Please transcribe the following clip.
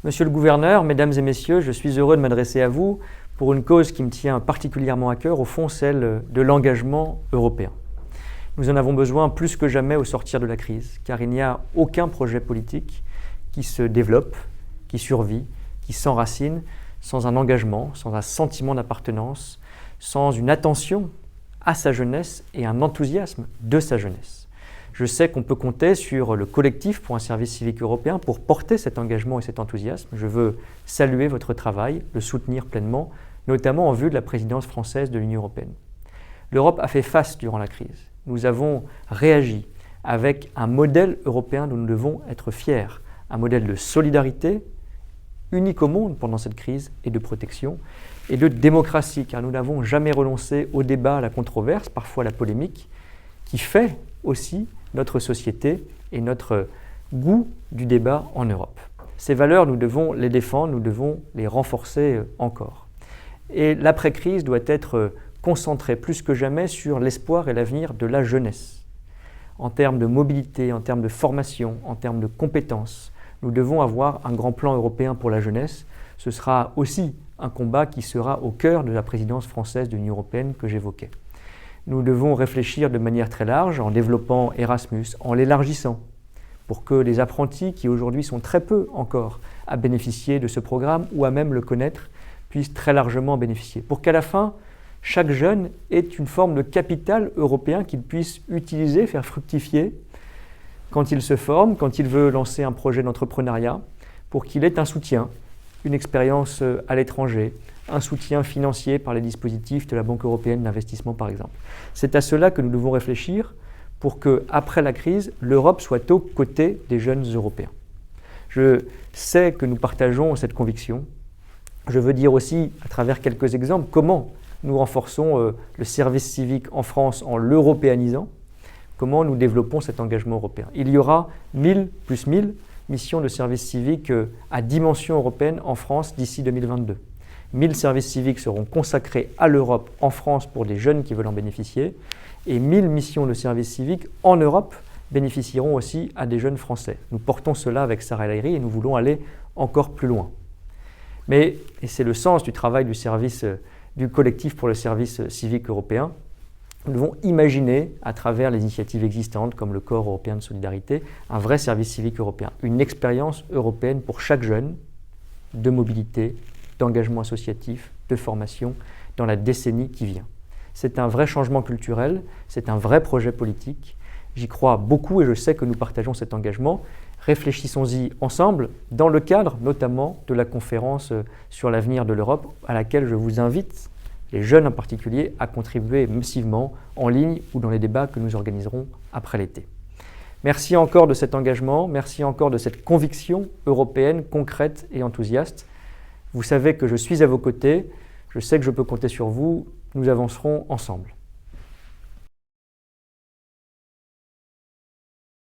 Monsieur le gouverneur, mesdames et messieurs, je suis heureux de m'adresser à vous pour une cause qui me tient particulièrement à cœur, au fond celle de l'engagement européen. Nous en avons besoin plus que jamais au sortir de la crise, car il n'y a aucun projet politique qui se développe, qui survit, qui s'enracine sans un engagement, sans un sentiment d'appartenance, sans une attention à sa jeunesse et un enthousiasme de sa jeunesse. Je sais qu'on peut compter sur le collectif pour un service civique européen pour porter cet engagement et cet enthousiasme. Je veux saluer votre travail, le soutenir pleinement, notamment en vue de la présidence française de l'Union européenne. L'Europe a fait face durant la crise. Nous avons réagi avec un modèle européen dont nous devons être fiers, un modèle de solidarité, unique au monde pendant cette crise, et de protection, et de démocratie, car nous n'avons jamais renoncé au débat, à la controverse, parfois à la polémique, qui fait aussi notre société et notre goût du débat en Europe. Ces valeurs, nous devons les défendre, nous devons les renforcer encore. Et l'après-crise doit être concentrée plus que jamais sur l'espoir et l'avenir de la jeunesse. En termes de mobilité, en termes de formation, en termes de compétences, nous devons avoir un grand plan européen pour la jeunesse. Ce sera aussi un combat qui sera au cœur de la présidence française de l'Union européenne que j'évoquais. Nous devons réfléchir de manière très large en développant Erasmus, en l'élargissant, pour que les apprentis qui aujourd'hui sont très peu encore à bénéficier de ce programme ou à même le connaître, puissent très largement en bénéficier. Pour qu'à la fin, chaque jeune ait une forme de capital européen qu'il puisse utiliser, faire fructifier quand il se forme, quand il veut lancer un projet d'entrepreneuriat, pour qu'il ait un soutien, une expérience à l'étranger, un soutien financier par les dispositifs de la Banque européenne d'investissement par exemple. C'est à cela que nous devons réfléchir pour qu'après la crise, l'Europe soit aux côtés des jeunes Européens. Je sais que nous partageons cette conviction. Je veux dire aussi, à travers quelques exemples, comment nous renforçons le service civique en France en l'européanisant, comment nous développons cet engagement européen. Il y aura 1000 plus 1000 missions de service civique à dimension européenne en France d'ici 2022. 1000 services civiques seront consacrés à l'Europe en France pour des jeunes qui veulent en bénéficier et 1000 missions de service civique en Europe bénéficieront aussi à des jeunes Français. Nous portons cela avec Sarah El Haïry et nous voulons aller encore plus loin. Mais, et c'est le sens du travail du collectif pour le service civique européen, nous devons imaginer, à travers les initiatives existantes comme le Corps européen de solidarité, un vrai service civique européen, une expérience européenne pour chaque jeune de mobilité, d'engagement associatif, de formation dans la décennie qui vient. C'est un vrai changement culturel, c'est un vrai projet politique. J'y crois beaucoup et je sais que nous partageons cet engagement. Réfléchissons-y ensemble dans le cadre notamment de la conférence sur l'avenir de l'Europe à laquelle je vous invite, les jeunes en particulier, à contribuer massivement en ligne ou dans les débats que nous organiserons après l'été. Merci encore de cet engagement, merci encore de cette conviction européenne concrète et enthousiaste. Vous savez que je suis à vos côtés, je sais que je peux compter sur vous, nous avancerons ensemble.